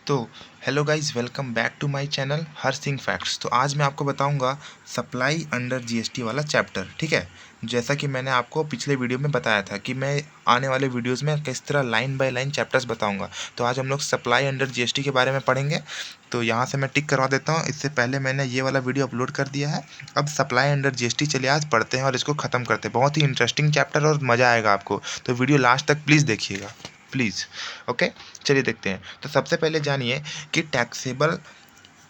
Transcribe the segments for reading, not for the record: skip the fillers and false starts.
तो hello guys, welcome back to my channel Har Singh facts. तो आज मैं आपको बताऊंगा सप्लाई अंडर जीएसटी वाला चैप्टर। ठीक है, जैसा कि मैंने आपको पिछले वीडियो में बताया था कि मैं आने वाले वीडियोस में किस तरह लाइन बाय लाइन चैप्टर्स बताऊंगा। तो आज हम लोग सप्लाई अंडर जीएसटी के बारे में पढ़ेंगे। तो यहाँ से मैं टिक करवा देता हूँ, इससे पहले मैंने ये वाला वीडियो अपलोड कर दिया है। अब सप्लाई अंडर जीएसटी चलिए आज पढ़ते हैं और इसको ख़त्म करते हैं। बहुत ही इंटरेस्टिंग चैप्टर और मज़ा आएगा आपको, तो वीडियो लास्ट तक प्लीज़ देखिएगा प्लीज़। ओके, चलिए देखते हैं। तो सबसे पहले जानिए कि टैक्सेबल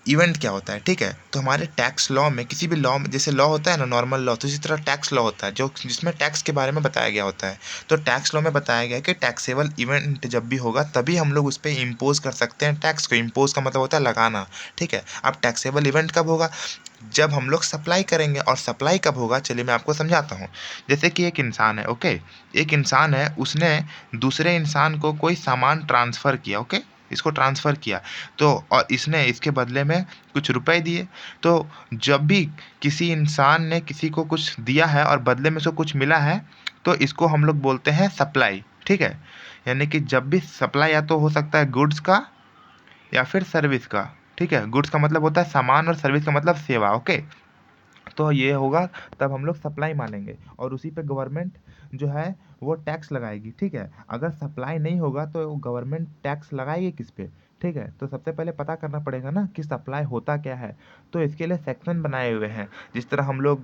इवेंट क्या होता है। ठीक है, तो हमारे टैक्स लॉ में, किसी भी लॉ में, जैसे लॉ होता है ना नॉर्मल लॉ, तो इसी तरह टैक्स लॉ होता है जो जिसमें टैक्स के बारे में बताया गया होता है। तो टैक्स लॉ में बताया गया है कि टैक्सेबल इवेंट जब भी होगा तभी हम लोग उस पर इम्पोज कर सकते हैं टैक्स को। इम्पोज का मतलब होता है लगाना। ठीक है, अब टैक्सेबल इवेंट कब होगा? जब हम लोग सप्लाई करेंगे। और सप्लाई कब होगा, चलिए मैं आपको समझाता हूँ। जैसे कि एक इंसान है, ओके, एक इंसान है, उसने दूसरे इंसान को कोई सामान ट्रांसफ़र किया। ओके, इसको ट्रांसफ़र किया, तो और इसने इसके बदले में कुछ रुपए दिए। तो जब भी किसी इंसान ने किसी को कुछ दिया है और बदले में उसको कुछ मिला है, तो इसको हम लोग बोलते हैं सप्लाई। ठीक है, यानी कि जब भी सप्लाई या तो हो सकता है गुड्स का या फिर सर्विस का। ठीक है, गुड्स का मतलब होता है सामान और सर्विस का मतलब सेवा। ओके, तो ये होगा तब हम लोग सप्लाई मानेंगे और उसी पे गवर्नमेंट जो है वो टैक्स लगाएगी। ठीक है, अगर सप्लाई नहीं होगा तो गवर्नमेंट टैक्स लगाएगी किस पे? ठीक है, तो सबसे पहले पता करना पड़ेगा ना कि सप्लाई होता क्या है। तो इसके लिए सेक्शन बनाए हुए हैं। जिस तरह हम लोग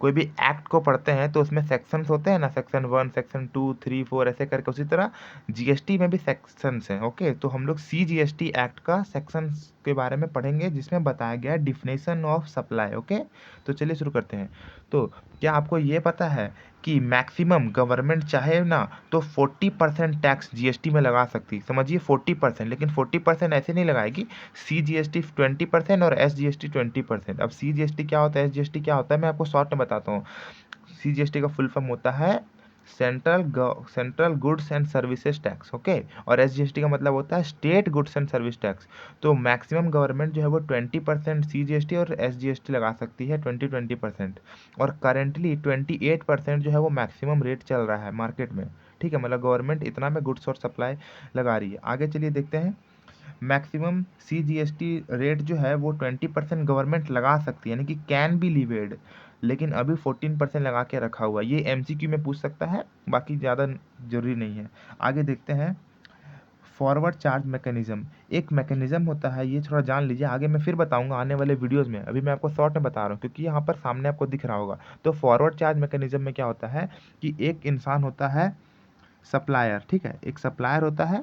कोई भी एक्ट को पढ़ते हैं तो उसमें सेक्शंस होते हैं ना, सेक्शन 1, सेक्शन 2, 3, 4 ऐसे करके। उसी तरह जीएसटी में भी सेक्शंस हैं। ओके, तो हम लोग सीजीएसटी एक्ट का सेक्शंस के बारे में पढ़ेंगे जिसमें बताया गया है डिफिनेशन ऑफ सप्लाई। ओके, तो चलिए शुरू करते हैं। तो क्या आपको ये पता है कि मैक्सिमम गवर्नमेंट चाहे ना तो 40% टैक्स जीएसटी में लगा सकती है। समझिए 40%, लेकिन 40% ऐसे नहीं लगाएगी। सी जीएसटी 20% और एस जीएसटी 20%। अब सी जीएसटी क्या होता है, एस जीएसटी क्या होता है, मैं आपको शॉर्ट में बताता हूँ। सी जीएसटी का फुल फॉर्म होता है central goods and services tax. Okay, और एसजीएसटी का मतलब होता है state goods and service tax. तो मैक्सिमम गवर्नमेंट जो है वो 20% सीजीएसटी और एसजीएसटी लगा सकती है, 20% और करेंटली 28% जो है वो मैक्सिमम रेट चल रहा है मार्केट में। ठीक है, मतलब गवर्नमेंट इतना में गुड्स और सप्लाई लगा रही है। आगे चलिए देखते हैं। मैक्सिमम सीजीएसटी रेट जो है वो 20% गवर्नमेंट लगा सकती है, यानी कि कैन बी लीवेड, लेकिन अभी 14% लगा के रखा हुआ है। ये एमसीक्यू में पूछ सकता है, बाकी ज़्यादा जरूरी नहीं है। आगे देखते हैं। फॉरवर्ड चार्ज मैकेनिज्म एक मैकेनिज्म होता है, ये थोड़ा जान लीजिए, आगे मैं फिर बताऊंगा आने वाले वीडियोस में। अभी मैं आपको शॉर्ट में बता रहा हूँ क्योंकि यहाँ पर सामने आपको दिख रहा होगा। तो फॉरवर्ड चार्ज मैकेनिज्म में क्या होता है कि एक इंसान होता है सप्लायर। ठीक है, एक सप्लायर होता है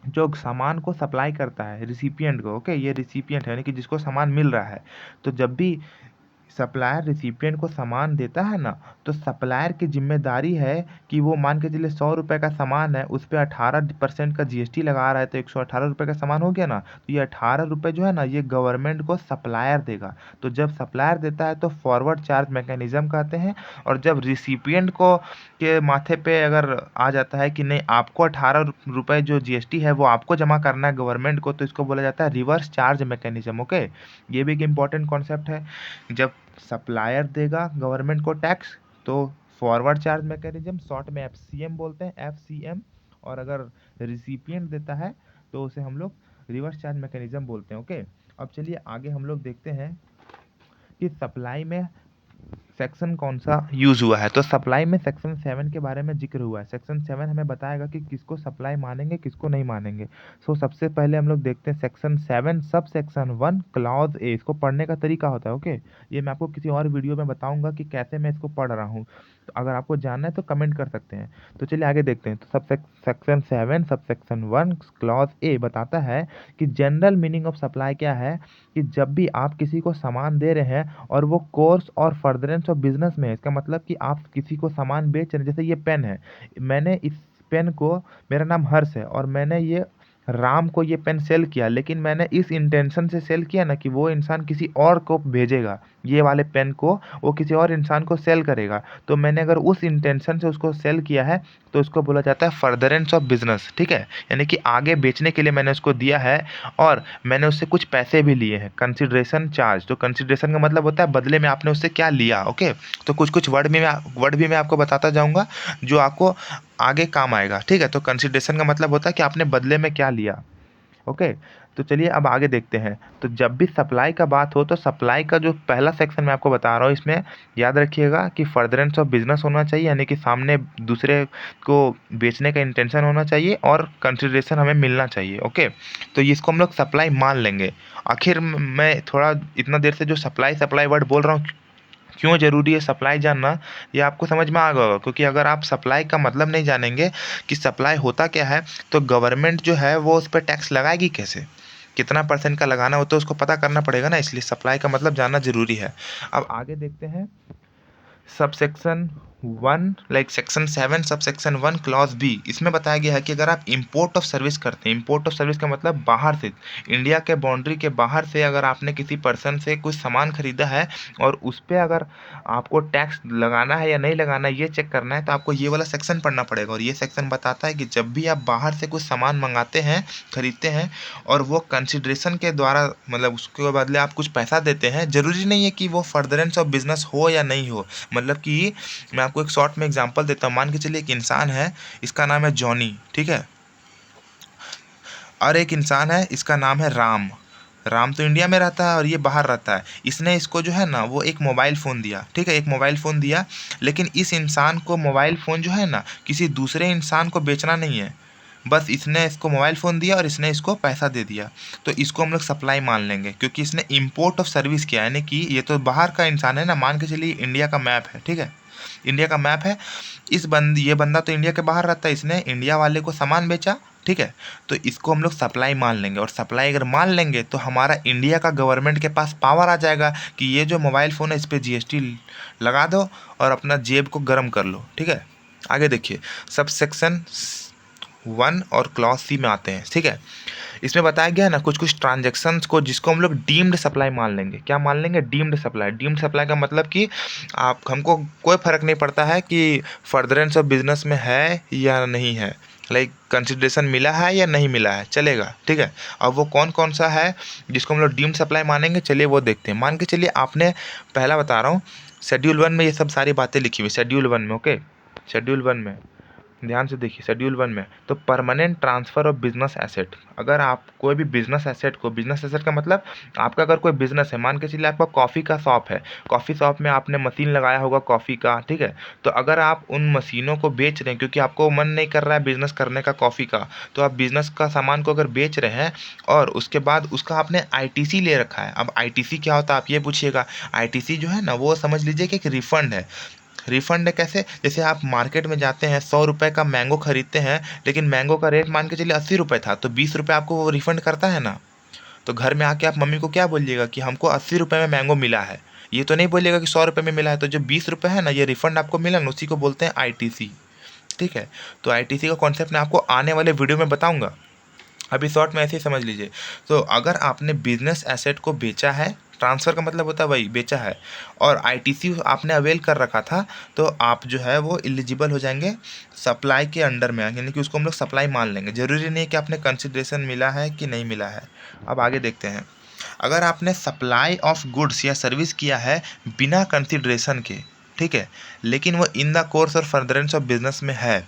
जो सामान को सप्लाई करता है रिसिपिएंट को। ओके, ये रिसिपिएंट है यानी कि जिसको सामान मिल रहा है। तो जब भी सप्लायर रिसिपिएंट को सामान देता है ना, तो सप्लायर की जिम्मेदारी है कि वो मान के चलिए 100 रुपये का सामान है, उस पर 18% का जीएसटी लगा रहा है, तो 118 रुपये का सामान हो गया ना। तो ये 18 रुपये जो है ना ये गवर्नमेंट को सप्लायर देगा। तो जब सप्लायर देता है तो फॉरवर्ड चार्ज मैकेनिज्म कहते हैं। और जब रिसिपिएंट को के माथे पे अगर आ जाता है कि नहीं, आपको 18 रुपये जो जीएसटी है वो आपको जमा करना है गवर्नमेंट को, तो इसको बोला जाता है रिवर्स चार्ज मैकेनिज्म। ओके, ये भी एक इम्पॉर्टेंट कॉन्सेप्ट है। जब सप्लायर देगा गवर्नमेंट को टैक्स तो फॉरवर्ड चार्ज मैकेनिज्म, शॉर्ट में एफसीएम बोलते हैं, एफसीएम। और अगर रिसिपिएंट देता है तो उसे हम लोग रिवर्स चार्ज मैकेनिज्म बोलते हैं। ओके, अब चलिए आगे हम लोग देखते हैं कि सप्लाई में सेक्शन कौन सा यूज हुआ है। तो सप्लाई में सेक्शन 7 के बारे में जिक्र हुआ है। सेक्शन 7 हमें बताएगा कि किसको सप्लाई मानेंगे किसको नहीं मानेंगे। सो सबसे पहले हम लोग देखते हैं section 7 sub section 1 clause A. इसको पढ़ने का तरीका होता है। ओके, ये मैं आपको किसी और वीडियो में बताऊंगा कि कैसे मैं इसको पढ़ रहा हूँ। तो अगर आपको जानना है तो कमेंट कर सकते हैं। तो चलिए आगे देखते हैं। तो sub section 7 sub section 1 clause A बताता है कि जनरल मीनिंग ऑफ सप्लाई क्या है, कि जब भी आप किसी को सामान दे रहे हैं और वो कोर्स और फर्दरेंस ऑफ बिजनेस में है। इसका मतलब कि आप किसी को सामान बेच रहे हैं। जैसे ये पेन है, मैंने इस पेन को, मेरा नाम हर्ष है और मैंने ये राम को ये पेन सेल किया, लेकिन मैंने इस इंटेंशन से सेल किया ना कि वो इंसान किसी और को भेजेगा, ये वाले पेन को वो किसी और इंसान को सेल करेगा। तो मैंने अगर उस इंटेंशन से उसको सेल किया है तो उसको बोला जाता है फर्दरेंस ऑफ बिजनेस। ठीक है, यानी कि आगे बेचने के लिए मैंने उसको दिया है और मैंने उससे कुछ पैसे भी लिए हैं, कंसिडरेशन चार्ज। तो कंसिडरेशन का मतलब होता है बदले में आपने उससे क्या लिया। ओके, तो कुछ कुछ वर्ड भी मैं आपको बताता जाऊंगा जो आपको आगे काम आएगा। ठीक है, तो कंसिडरेशन का मतलब होता है कि आपने बदले में क्या लिया। ओके, तो चलिए अब आगे देखते हैं। तो जब भी सप्लाई का बात हो तो सप्लाई का जो पहला सेक्शन मैं आपको बता रहा हूँ, इसमें याद रखिएगा कि फर्दरेंस ऑफ बिजनेस होना चाहिए, यानी कि सामने दूसरे को बेचने का इंटेंशन होना चाहिए और कंसिडरेशन हमें मिलना चाहिए। ओके, तो इसको हम लोग सप्लाई मान लेंगे। आखिर मैं थोड़ा इतना देर से जो सप्लाई सप्लाई वर्ड बोल रहा हूँ, क्यों ज़रूरी है सप्लाई जानना, ये आपको समझ में आ गया होगा। क्योंकि अगर आप सप्लाई का मतलब नहीं जानेंगे कि सप्लाई होता क्या है, तो गवर्नमेंट जो है वो उस पर टैक्स लगाएगी कैसे, कितना परसेंट का लगाना होता है उसको पता करना पड़ेगा ना, इसलिए सप्लाई का मतलब जानना ज़रूरी है। अब आगे देखते हैं subsection 1 like section 7 subsection 1 clause b. इसमें बताया गया है कि अगर आप इंपोर्ट ऑफ सर्विस करते हैं, इंपोर्ट ऑफ सर्विस का मतलब बाहर से, इंडिया के बाउंड्री के बाहर से अगर आपने किसी पर्सन से कुछ सामान खरीदा है और उस पर अगर आपको टैक्स लगाना है या नहीं लगाना है ये चेक करना है, तो आपको ये वाला सेक्शन पढ़ना पड़ेगा। और ये सेक्शन बताता है कि जब भी आप बाहर से कुछ सामान मंगाते हैं, खरीदते हैं, और वो कंसिडरेशन के द्वारा मतलब उसके बदले आप कुछ पैसा देते हैं, ज़रूरी नहीं है कि वो फर्दरेंस ऑफ बिजनेस हो या नहीं हो। मतलब कि मैं आपको एक शॉर्ट में एग्जांपल देता हूँ। मान के चलिए एक इंसान है, इसका नाम है जॉनी, ठीक है, और एक इंसान है, इसका नाम है राम। राम तो इंडिया में रहता है और ये बाहर रहता है। इसने इसको जो है ना वो एक मोबाइल फ़ोन दिया, ठीक है, एक मोबाइल फ़ोन दिया, लेकिन इस इंसान को मोबाइल फ़ोन जो है ना किसी दूसरे इंसान को बेचना नहीं है, बस इसने इसको मोबाइल फ़ोन दिया और इसने इसको पैसा दे दिया, तो इसको हम लोग सप्लाई मान लेंगे, क्योंकि इसने इम्पोर्ट ऑफ सर्विस किया, यानी कि ये तो बाहर का इंसान है ना। मान के चलिए इंडिया का मैप है, ठीक है, इंडिया का मैप है, ये बंदा तो इंडिया के बाहर रहता है, इसने इंडिया वाले को सामान बेचा, ठीक है, तो इसको हम लोग सप्लाई मान लेंगे। और सप्लाई अगर मान लेंगे तो हमारा इंडिया का गवर्नमेंट के पास पावर आ जाएगा कि ये जो मोबाइल फ़ोन है इस पर जीएसटी लगा दो और अपना जेब को गर्म कर लो, ठीक है। आगे देखिए सब सेक्शन 1 और क्लॉज सी में आते हैं, ठीक है। इसमें बताया गया है ना कुछ कुछ ट्रांजेक्शन्स को जिसको हम लोग डीम्ड सप्लाई मान लेंगे। क्या मान लेंगे? Deemed supply. डीम्ड सप्लाई का मतलब कि आप हमको कोई फ़र्क नहीं पड़ता है कि फर्दरेंस ऑफ बिजनेस में है या नहीं है, लाइक कंसिडरेशन मिला है या नहीं मिला है, चलेगा, ठीक है। अब वो कौन कौन सा है जिसको हम लोग डीम्ड सप्लाई मानेंगे, चलिए वो देखते हैं। मान के चलिए आपने, पहला बता रहा हूँ, शेड्यूल 1 में ये सब सारी बातें लिखी हुई, शेड्यूल 1 में, ओके, शेड्यूल 1 में ध्यान से देखिए, शेड्यूल 1 में तो permanent transfer of business asset. अगर आप कोई भी बिजनेस एसेट को, बिजनेस एसेट का मतलब आपका अगर कोई बिजनेस है, मान के चलिए आपका कॉफ़ी का शॉप है, कॉफ़ी शॉप में आपने मशीन लगाया होगा कॉफ़ी का, ठीक है, तो अगर आप उन मशीनों को बेच रहे हैं क्योंकि आपको मन नहीं कर रहा है बिजनेस करने का कॉफ़ी का, तो आप बिजनेस का सामान को अगर बेच रहे हैं और उसके बाद उसका आपने आईटीसी ले रखा है। अब आईटीसी क्या होता है आप ये पूछिएगा। आईटीसी जो है ना वो समझ लीजिए कि एक रिफंड है। रिफंड है कैसे? जैसे आप मार्केट में जाते हैं, 100 रुपये का मैंगो खरीदते हैं, लेकिन मैंगो का रेट मान के चलिए 80 रुपये था, तो 20 रुपये आपको वो रिफंड करता है ना। तो घर में आके आप मम्मी को क्या बोलिएगा कि हमको 80 रुपये में मैंगो मिला है, ये तो नहीं बोलिएगा कि 100 रुपये में मिला है। तो जो 20 रुपये है ना ये रिफंड आपको मिला ना, उसी को बोलते हैं आईटीसी, ठीक है। तो आईटीसी का कॉन्सेप्ट मैं आपको आने वाले वीडियो में बताऊँगा, अभी शॉर्ट में ऐसे ही समझ लीजिए। तो अगर आपने बिजनेस एसेट को बेचा है, ट्रांसफ़र का मतलब होता है वही बेचा है, और आईटीसी आपने अवेल कर रखा था, तो आप जो है वो एलिजिबल हो जाएंगे सप्लाई के अंडर में, यानी कि उसको हम लोग सप्लाई मान लेंगे। ज़रूरी नहीं है कि आपने कंसिडरेशन मिला है कि नहीं मिला है। अब आगे देखते हैं, अगर आपने सप्लाई ऑफ गुड्स या सर्विस किया है बिना कंसिडरेशन के, ठीक है, लेकिन वो इन द कोर्स और फर्दरेंस ऑफ बिजनेस में है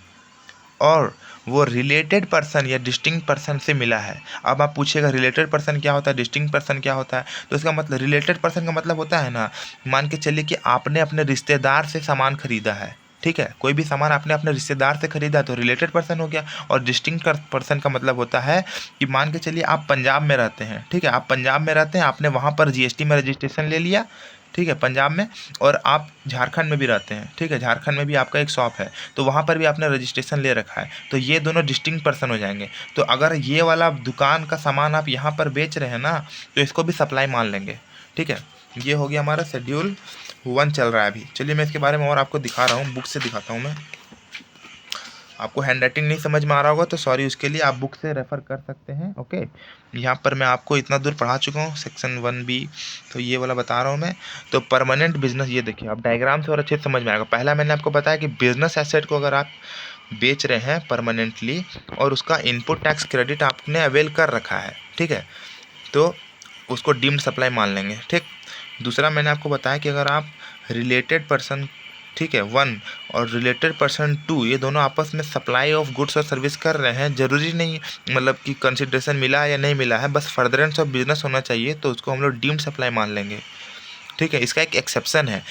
और वो रिलेटेड पर्सन या डिस्टिंक्ट पर्सन से मिला है। अब आप पूछिएगा रिलेटेड पर्सन क्या होता है, डिस्टिंक्ट पर्सन क्या होता है, तो इसका मतलब रिलेटेड पर्सन का मतलब होता है ना, मान के चलिए कि आपने अपने रिश्तेदार से सामान खरीदा है, ठीक है, कोई भी सामान आपने अपने रिश्तेदार से खरीदा तो रिलेटेड पर्सन हो गया। और डिस्टिंक्ट पर्सन का मतलब होता है कि मान के चलिए आप पंजाब में रहते हैं, ठीक है, आप पंजाब में रहते हैं, आपने वहाँ पर जीएसटी में रजिस्ट्रेशन ले लिया, ठीक है, पंजाब में, और आप झारखंड में भी रहते हैं, ठीक है, झारखंड में भी आपका एक शॉप है, तो वहाँ पर भी आपने रजिस्ट्रेशन ले रखा है, तो ये दोनों डिस्टिंक्ट पर्सन हो जाएंगे। तो अगर ये वाला दुकान का सामान आप यहाँ पर बेच रहे हैं ना, तो इसको भी सप्लाई मान लेंगे, ठीक है। ये हो गया हमारा शेड्यूल 1 चल रहा है अभी। चलिए मैं इसके बारे में और आपको दिखा रहा हूँ, बुक से दिखाता हूँ मैं। आपको हैंड राइटिंग नहीं समझ में आ रहा होगा तो सॉरी, उसके लिए आप बुक से रेफ़र कर सकते हैं, ओके। यहाँ पर मैं आपको इतना दूर पढ़ा चुका हूँ, सेक्शन 1B, तो ये वाला बता रहा हूँ मैं। तो परमानेंट बिजनेस, ये देखिए आप डायग्राम से और अच्छे से समझ में आएगा। पहला मैंने आपको बताया कि बिजनेस एसेट को अगर आप बेच रहे हैं परमानेंटली और उसका इनपुट टैक्स क्रेडिट आपने अवेल कर रखा है, ठीक है, तो उसको डीम्ड सप्लाई मान लेंगे, ठीक। दूसरा मैंने आपको बताया कि अगर आप रिलेटेड पर्सन, ठीक है 1 और रिलेटेड पर्सन 2, ये दोनों आपस में सप्लाई ऑफ गुड्स और सर्विस कर रहे हैं, ज़रूरी नहीं मतलब कि कंसिडरेशन मिला है या नहीं मिला है, बस फर्दरेंस ऑफ बिजनेस होना चाहिए, तो उसको हम लोग डीम्ड सप्लाई मान लेंगे। ठीक है, इसका एक एक्सेप्शन है।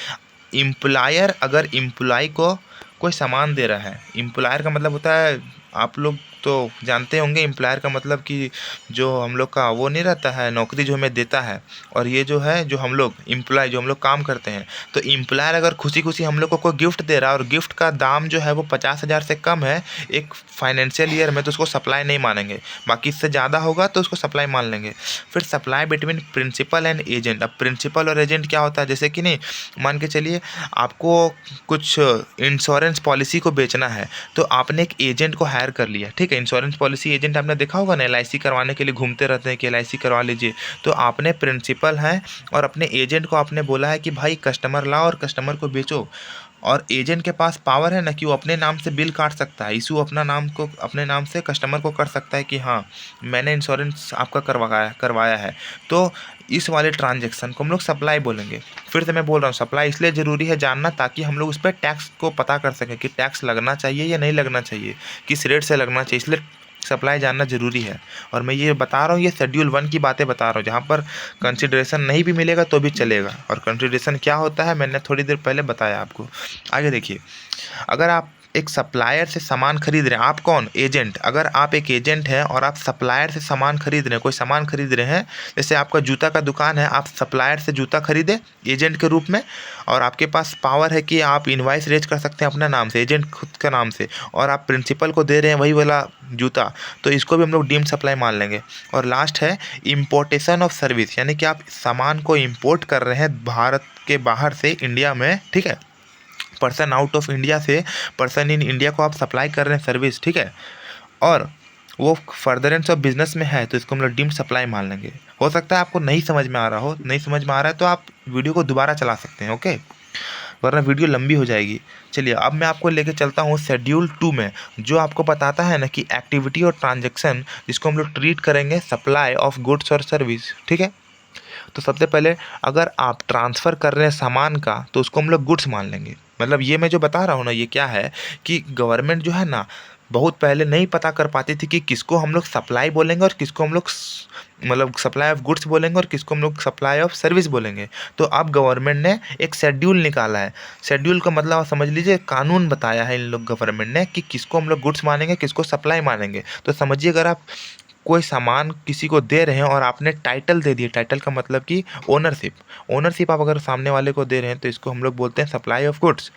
एम्प्लॉयर अगर एम्प्लॉय को कोई सामान दे रहा है, एम्प्लॉयर का मतलब होता है, आप लोग तो जानते होंगे एम्प्लॉयर का मतलब कि जो हम लोग का वो नहीं रहता है, नौकरी जो हमें देता है, और ये जो है जो हम लोग एम्प्लॉय जो हम लोग काम करते हैं, तो एम्प्लॉयर अगर खुशी खुशी हम लोग को कोई गिफ्ट दे रहा है और गिफ्ट का दाम जो है वो 50,000 से कम है एक फाइनेंशियल ईयर में, तो उसको सप्लाई नहीं मानेंगे। बाकी इससे ज़्यादा होगा तो उसको सप्लाई मान लेंगे। फिर supply between principal and agent. अब प्रिंसिपल और एजेंट क्या होता है, जैसे कि नहीं मान के चलिए आपको कुछ इंश्योरेंस पॉलिसी को बेचना है, तो आपने एक एजेंट को हायर कर लिया। ठीक है, इंश्योरेंस पॉलिसी एजेंट आपने देखा होगा ना, LIC करवाने के लिए घूमते रहते हैं कि LIC करवा लीजिए। तो आपने प्रिंसिपल हैं और अपने एजेंट को आपने बोला है कि भाई कस्टमर लाओ और कस्टमर को बेचो, और एजेंट के पास पावर है ना कि वो अपने नाम से बिल काट सकता है, इशू अपना नाम को अपने नाम से कस्टमर को कर सकता है कि हाँ मैंने इंश्योरेंस आपका करवाया है। तो इस वाले ट्रांजैक्शन को हम लोग सप्लाई बोलेंगे। फिर से मैं बोल रहा हूँ, सप्लाई इसलिए ज़रूरी है जानना ताकि हम लोग उस पर टैक्स को पता कर सकें कि टैक्स लगना चाहिए या नहीं लगना चाहिए, किस रेट से लगना चाहिए, इसलिए सप्लाई जानना ज़रूरी है। और मैं ये बता रहा हूँ, ये शेड्यूल 1 की बातें बता रहा हूँ, जहाँ पर कंसिडरेशन नहीं भी मिलेगा तो भी चलेगा। और कंसिडरेशन क्या होता है मैंने थोड़ी देर पहले बताया आपको। आगे देखिए, अगर आप एक सप्लायर से सामान खरीद रहे हैं, आप कौन, एजेंट, अगर आप एक एजेंट हैं और आप सप्लायर से सामान खरीद रहे हैं, कोई सामान खरीद रहे हैं, जैसे आपका जूता का दुकान है, आप सप्लायर से जूता खरीदे एजेंट के रूप में, और आपके पास पावर है कि आप इनवाइस रेज कर सकते हैं अपना नाम से, एजेंट खुद का नाम से, और आप प्रिंसिपल को दे रहे हैं वही वाला जूता, तो इसको भी हम लोग डीम्ड सप्लाई मान लेंगे। और लास्ट है इम्पोर्टेशन ऑफ सर्विस, यानी कि आप सामान को इम्पोर्ट कर रहे हैं भारत के बाहर से इंडिया में, ठीक है, पर्सन आउट ऑफ इंडिया से पर्सन इन इंडिया को आप सप्लाई कर रहे हैं सर्विस, ठीक है, और वो फर्दरेंस ऑफ बिजनेस में है, तो इसको हम लोग डीम्ड सप्लाई मान लेंगे। हो सकता है आपको नहीं समझ में आ रहा हो, नहीं समझ में आ रहा है तो आप वीडियो को दोबारा चला सकते हैं, ओके, वरना वीडियो लंबी हो जाएगी। चलिए अब मैं आपको लेके चलता हूँ शेड्यूल 2 में, जो आपको बताता है ना कि एक्टिविटी और ट्रांजैक्शन जिसको हम लोग ट्रीट करेंगे सप्लाई ऑफ गुड्स और सर्विस, ठीक है। तो सबसे पहले अगर आप ट्रांसफ़र कर रहे हैं सामान का तो उसको हम लोग गुड्स मान लेंगे। मतलब ये मैं जो बता रहा हूँ ना, ये क्या है कि गवर्नमेंट जो है ना बहुत पहले नहीं पता कर पाती थी कि किसको हम लोग सप्लाई बोलेंगे और किसको हम लोग मतलब सप्लाई ऑफ गुड्स बोलेंगे और किसको हम लोग सप्लाई ऑफ सर्विस बोलेंगे। तो अब गवर्नमेंट ने एक शेड्यूल निकाला है। शेड्यूल का मतलब आप समझ लीजिए कानून बताया है इन लोग गवर्नमेंट ने कि किसको हम लोग गुड्स मानेंगे, किसको सप्लाई मानेंगे। तो समझिए अगर आप कोई सामान किसी को दे रहे हैं और आपने टाइटल दे दिया, टाइटल का मतलब कि ओनरशिप आप अगर सामने वाले को दे रहे हैं तो इसको हम लोग बोलते हैं सप्लाई ऑफ गुड्स,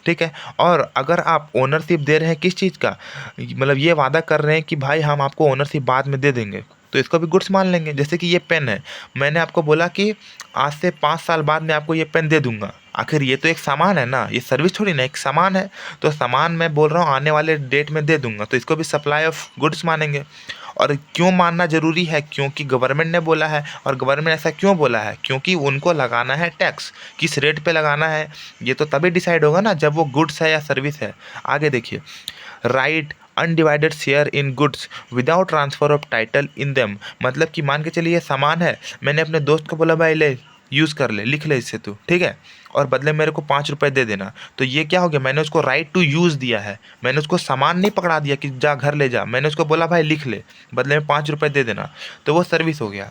ठीक है। और अगर आप ओनरशिप दे रहे हैं किस चीज़ का, मतलब ये वादा कर रहे हैं कि भाई हम आपको ओनरशिप बाद में दे देंगे, तो इसको भी गुड्स मान लेंगे। जैसे कि ये पेन है, मैंने आपको बोला कि आज से 5 साल बाद मैं आपको ये पेन दे दूंगा, आखिर ये तो एक सामान है ना, ये सर्विस थोड़ी ना, एक सामान है। तो सामान मैं बोल रहा हूँ आने वाले डेट में दे दूंगा, तो इसको भी सप्लाई ऑफ गुड्स मानेंगे। और क्यों मानना ज़रूरी है, क्योंकि गवर्नमेंट ने बोला है। और गवर्नमेंट ऐसा क्यों बोला है, क्योंकि उनको लगाना है टैक्स, किस रेट पे लगाना है ये तो तभी डिसाइड होगा ना जब वो गुड्स है या सर्विस है। आगे देखिए, right undivided share in goods without transfer of title in them. मतलब कि मान के चलिए सामान है, मैंने अपने दोस्त को बोला भाई ले यूज़ कर ले, लिख ले इससे तू, ठीक है, और बदले मेरे को 5 रुपये दे देना। तो ये क्या हो गया, मैंने उसको राइट टू यूज़ दिया है, मैंने उसको सामान नहीं पकड़ा दिया कि जा घर ले जा, मैंने उसको बोला भाई लिख ले, बदले में 5 रुपये दे देना, तो वो सर्विस हो गया।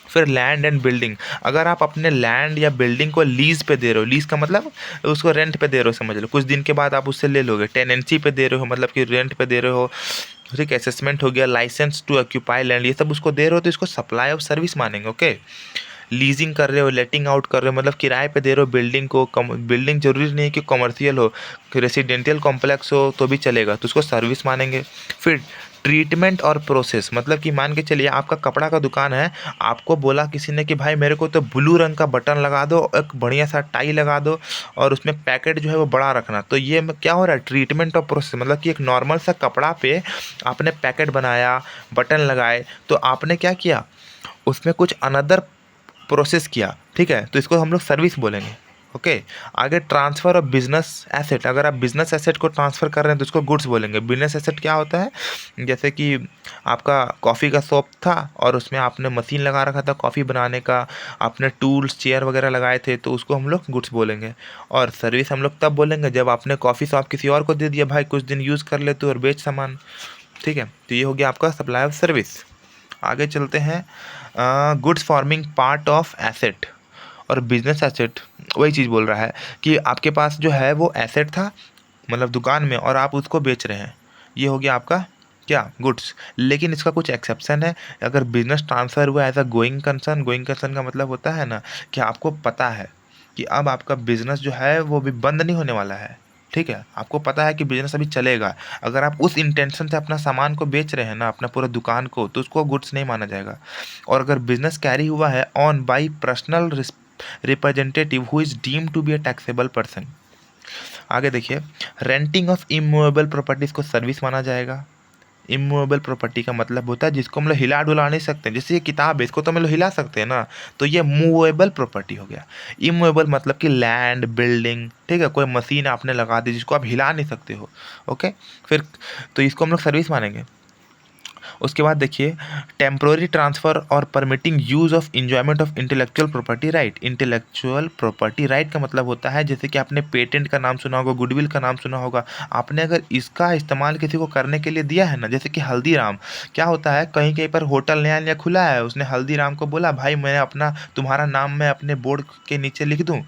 फिर लैंड एंड बिल्डिंग, अगर आप अपने लैंड या बिल्डिंग को लीज़ पे दे रहे हो, लीज़ का मतलब उसको रेंट पे दे रहे हो, समझ लो कुछ दिन के बाद आप उससे ले लोगे। टेनेंसी पे दे रहे हो मतलब कि रेंट पे दे रहे हो, ठीक है। असेसमेंट हो गया, लाइसेंस टू ऑक्यूपाई लैंड, ये सब उसको दे रहे हो तो इसको सप्लाई ऑफ सर्विस मानेंगे, ओके। लीजिंग कर रहे हो, लेटिंग आउट कर रहे हो, मतलब किराए पे दे रहे हो बिल्डिंग को, बिल्डिंग जरूरी नहीं है कि कमर्शियल हो, रेसिडेंशियल कॉम्प्लेक्स हो तो भी चलेगा, तो उसको सर्विस मानेंगे। फिर ट्रीटमेंट और प्रोसेस, मतलब कि मान के चलिए आपका कपड़ा का दुकान है, आपको बोला किसी ने कि भाई मेरे को तो ब्लू रंग का बटन लगा दो, एक बढ़िया सा टाई लगा दो और उसमें पैकेट जो है वो बड़ा रखना। तो ये क्या हो रहा है, ट्रीटमेंट और प्रोसेस, मतलब कि एक नॉर्मल सा कपड़ा पे आपने पैकेट बनाया, बटन लगाए, तो आपने क्या किया, उसमें कुछ अनदर प्रोसेस किया, ठीक है, तो इसको हम लोग सर्विस बोलेंगे। ओके। आगे ट्रांसफ़र ऑफ बिजनेस एसेट, अगर आप बिजनेस एसेट को ट्रांसफ़र कर रहे हैं तो उसको गुड्स बोलेंगे। बिजनेस एसेट क्या होता है, जैसे कि आपका कॉफ़ी का शॉप था और उसमें आपने मशीन लगा रखा था कॉफ़ी बनाने का, आपने टूल्स चेयर वगैरह लगाए थे, तो उसको हम लोग गुड्स बोलेंगे। और सर्विस हम लोग तब बोलेंगे जब आपने कॉफ़ी शॉप किसी और को दे दिया, भाई कुछ दिन यूज़ कर ले तू और बेच सामान। ठीक है, तो ये हो गया आपका सप्लाई ऑफ सर्विस। आगे चलते हैं, goods forming part of asset और बिजनेस एसेट वही चीज़ बोल रहा है कि आपके पास जो है वो एसेट था, मतलब दुकान में, और आप उसको बेच रहे हैं। ये हो गया आपका क्या, गुड्स। लेकिन इसका कुछ एक्सेप्शन है। अगर बिजनेस ट्रांसफ़र हुआ एज अ गोइंग कंसर्न का मतलब होता है ना कि आपको पता है कि अब आपका बिजनेस जो है वो भी बंद नहीं होने वाला है। ठीक है, आपको पता है कि बिजनेस अभी चलेगा। अगर आप उस इंटेंशन से अपना सामान को बेच रहे हैं ना, अपना पूरा दुकान को, तो उसको गुड्स नहीं माना जाएगा। और अगर बिजनेस कैरी हुआ है on by personal representative who is deemed to be a taxable person. आगे देखिए, रेंटिंग ऑफ इमूवेबल प्रॉपर्टीज़ को सर्विस माना जाएगा। इमूवेबल प्रॉपर्टी का मतलब होता है जिसको हम लोग हिला डुला नहीं सकते। जैसे ये किताब है, इसको तो हम लोग हिला सकते हैं ना, तो ये मूवेबल प्रॉपर्टी हो गया। इमूवेबल मतलब कि लैंड, बिल्डिंग, ठीक है, कोई मशीन आपने लगा दी जिसको आप हिला नहीं सकते हो। ओके, फिर तो इसको हम लोग सर्विस मानेंगे। उसके बाद देखिए, टेम्पोररी ट्रांसफ़र और permitting use of enjoyment of intellectual property right. Intellectual property right का मतलब होता है, जैसे कि आपने पेटेंट का नाम सुना होगा, गुडविल का नाम सुना होगा। आपने अगर इसका इस्तेमाल किसी को करने के लिए दिया है ना, जैसे कि हल्दीराम, क्या होता है, कहीं कहीं पर होटल नया नया खुला है, उसने हल्दीराम को बोला भाई मैं अपना तुम्हारा नाम मैं अपने बोर्ड के नीचे लिख दूँ,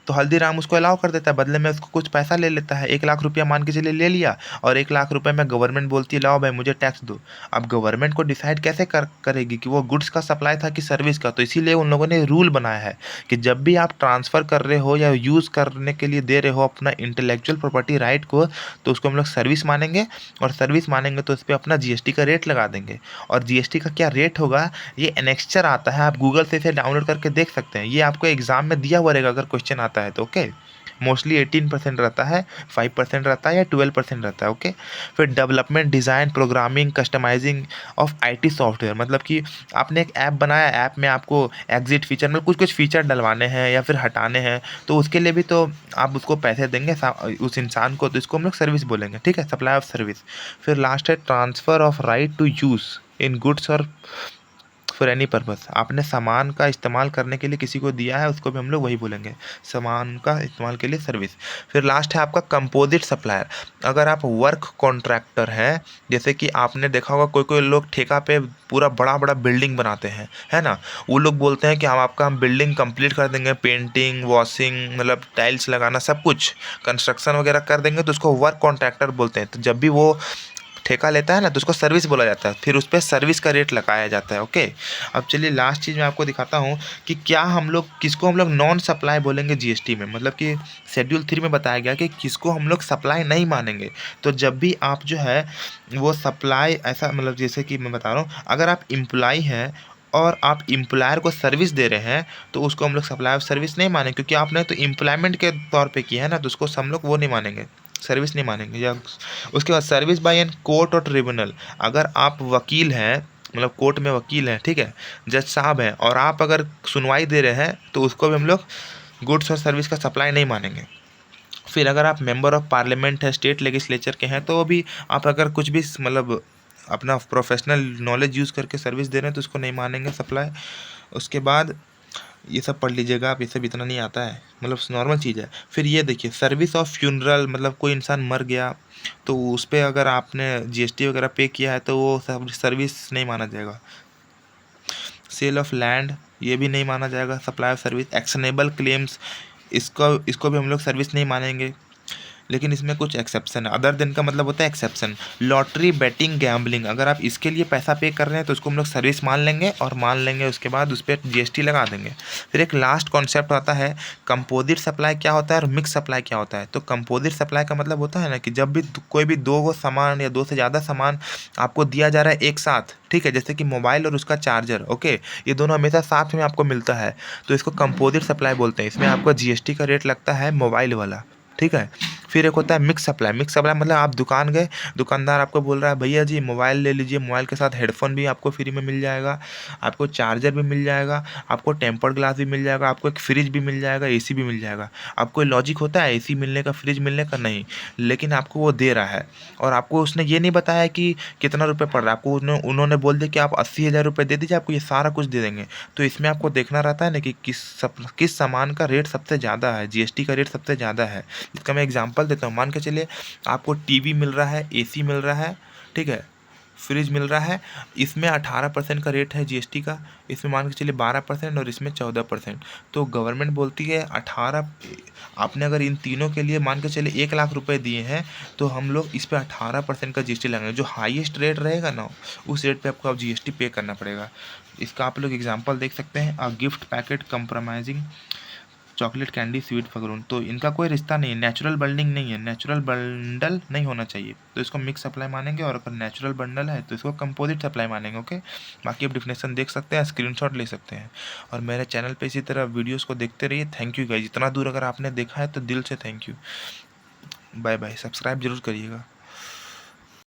तो हल्दीराम उसको अलाउ कर देता है, बदले में उसको कुछ पैसा ले लेता है। 1 लाख रुपया मान के चलिए ले लिया, और 1 लाख रुपये में गवर्नमेंट बोलती है लाओ भाई मुझे टैक्स दो। अब गवर्नमेंट को डिसाइड कैसे करेगी कि वो गुड्स का सप्लाई था कि सर्विस का, तो इसीलिए उन लोगों ने रूल बनाया है कि जब भी आप ट्रांसफ़र कर रहे हो या यूज़ करने के लिए दे रहे हो अपना इंटेलेक्चुअल प्रॉपर्टी राइट को, तो उसको हम लोग सर्विस मानेंगे। और सर्विस मानेंगे तो उस पर अपना जीएसटी का रेट लगा देंगे। और जीएसटी का क्या रेट होगा, ये एनेक्स्चर आता है, आप गूगल से इसे डाउनलोड करके देख सकते हैं। ये आपको एग्जाम में दिया हुआ रहेगा अगर क्वेश्चन आता है तो। ओके, मोस्टली 18% रहता है, 5% रहता है या 12% रहता है। ओके, फिर development, design, programming, customising of IT software, मतलब कि आपने एक ऐप बनाया, ऐप में आपको एग्जिट फीचर में कुछ कुछ फीचर डलवाने हैं या फिर हटाने हैं, तो उसके लिए भी तो आप उसको पैसे देंगे उस इंसान को, तो इसको हम लोग सर्विस बोलेंगे। ठीक है, सप्लाई ऑफ सर्विस। फिर लास्ट है transfer of right to use in goods और फॉर एनी पर्पस, आपने सामान का इस्तेमाल करने के लिए किसी को दिया है, उसको भी हम लोग वही बोलेंगे, सामान का इस्तेमाल के लिए सर्विस। फिर लास्ट है आपका कंपोजिट सप्लायर। अगर आप वर्क कॉन्ट्रैक्टर हैं, जैसे कि आपने देखा होगा कोई कोई लोग ठेका पे पूरा बड़ा बड़ा बिल्डिंग बनाते हैं, है ना, वो लोग बोलते हैं कि हम बिल्डिंग कंप्लीट कर देंगे, पेंटिंग, वॉशिंग, मतलब टाइल्स लगाना, सब कुछ कंस्ट्रक्शन वगैरह कर देंगे, तो उसको वर्क कॉन्ट्रैक्टर बोलते हैं। तो जब भी वो ठेका लेता है ना, तो उसको सर्विस बोला जाता है, फिर उस पर सर्विस का रेट लगाया जाता है। ओके, अब चलिए लास्ट चीज़ मैं आपको दिखाता हूँ कि क्या हम लोग किसको हम लोग नॉन सप्लाई बोलेंगे जीएसटी में, मतलब कि शेड्यूल 3 में बताया गया कि किसको हम लोग सप्लाई नहीं मानेंगे। तो जब भी आप जो है वो सप्लाई, ऐसा मतलब जैसे कि मैं बता रहा हूँ, अगर आप एम्प्लॉई हैं और आप एम्प्लॉयर को सर्विस दे रहे हैं, तो उसको हम लोग सप्लाई ऑफ सर्विस नहीं मानेंगे, क्योंकि आपने तो एम्प्लॉयमेंट के तौर पे किया है ना, तो उसको हम लोग वो नहीं मानेंगे, सर्विस नहीं मानेंगे। या उसके बाद सर्विस बाय एन कोर्ट और ट्रिब्यूनल, अगर आप वकील हैं, मतलब कोर्ट में वकील हैं, ठीक है, जज साहब हैं, और आप अगर सुनवाई दे रहे हैं, तो उसको भी हम लोग गुड्स और सर्विस का सप्लाई नहीं मानेंगे। फिर अगर आप मेंबर ऑफ पार्लियामेंट है, स्टेट लेजिस्लेचर के हैं, तो भी आप अगर कुछ भी मतलब अपना प्रोफेशनल नॉलेज यूज़ करके सर्विस दे रहे हैं, तो उसको नहीं मानेंगे सप्लाई। उसके बाद ये सब पढ़ लीजिएगा आप, ये सब इतना नहीं आता है, मतलब नॉर्मल चीज़ है। फिर ये देखिए, सर्विस ऑफ फ्यूनरल, मतलब कोई इंसान मर गया तो उस पर अगर आपने जीएसटी वगैरह पे किया है तो वो सब सर्विस नहीं माना जाएगा। सेल ऑफ लैंड, ये भी नहीं माना जाएगा supply of service. Actionable claims, इसको भी हम लोग सर्विस नहीं मानेंगे, लेकिन इसमें कुछ एक्सेप्शन है। अदर देन का मतलब होता है एक्सेप्शन। लॉटरी, बेटिंग, गैम्बलिंग, अगर आप इसके लिए पैसा पे कर रहे हैं तो उसको हम लोग सर्विस मान लेंगे, और मान लेंगे उसके बाद उस पर जीएसटी लगा देंगे। फिर एक लास्ट कॉन्सेप्ट आता है कंपोजिट सप्लाई क्या होता है और मिक्स सप्लाई क्या होता है। तो कंपोजिट सप्लाई का मतलब होता है ना कि जब भी कोई भी दो सामान या दो से ज़्यादा सामान आपको दिया जा रहा है एक साथ, ठीक है, जैसे कि मोबाइल और उसका चार्जर, ओके, ये दोनों हमेशा साथ में आपको मिलता है, तो इसको कंपोजिट सप्लाई बोलते हैं। इसमें आपको जीएसटी का रेट लगता है मोबाइल वाला, ठीक है। फिर एक होता है मिक्स सप्लाई। मिक्स सप्लाई मतलब आप दुकान गए, दुकानदार आपको बोल रहा है भैया जी मोबाइल ले लीजिए, मोबाइल के साथ हेडफ़ोन भी आपको फ्री में मिल जाएगा, आपको चार्जर भी मिल जाएगा, आपको टेम्पर्ड ग्लास भी मिल जाएगा, आपको एक फ्रिज भी मिल जाएगा, एसी भी मिल जाएगा। अब कोई लॉजिक होता है एसी मिलने का, फ्रिज मिलने का? नहीं, लेकिन आपको वो दे रहा है और आपको उसने ये नहीं बताया कि कितना रुपए पड़ रहा है। आपको उन्होंने बोल दिया कि आप 80,000 रुपए दे दीजिए, आपको ये सारा कुछ दे देंगे। तो इसमें आपको देखना रहता है ना कि किस सामान का रेट सबसे ज़्यादा है, जीएसटी का रेट सबसे ज़्यादा है। इसका मैं एग्ज़ाम्पल देता हूँ, मान के चलिए आपको टीवी मिल रहा है, एसी मिल रहा है, ठीक है? फ्रिज मिल रहा है, इसमें 18% का रेट है जीएसटी का, इसमें मान के चलिए 12% और इसमें 14%। तो गवर्नमेंट बोलती है 18, आपने अगर इन तीनों के लिए मान के चलिए 1 लाख रुपए दिए हैं, तो हम लोग इस पे 18% का जीएसटी लगाएंगे। जो हाईएस्ट रेट रहेगा ना, उस रेट पे आपको अब जीएसटी पे करना पड़ेगा। इसका आप लोग एग्जांपल देख सकते हैं, gift packet compromising chocolate candy sweet फगरून। तो इनका कोई रिश्ता नहीं है, नेचुरल बंडलिंग नहीं है, नेचुरल बंडल नहीं होना चाहिए, तो इसको मिक्स सप्लाई मानेंगे। और अगर नेचुरल बंडल है तो इसको कंपोजिट सप्लाई मानेंगे। ओके, बाकी आप डिफिनेशन देख सकते हैं, स्क्रीनशॉट ले सकते हैं। और मेरे चैनल पे इसी तरह वीडियोस को देखते रहिए। थैंक यू गाइस, इतना दूर अगर आपने देखा है तो दिल से thank you. Bye bye, subscribe जरूर करिएगा।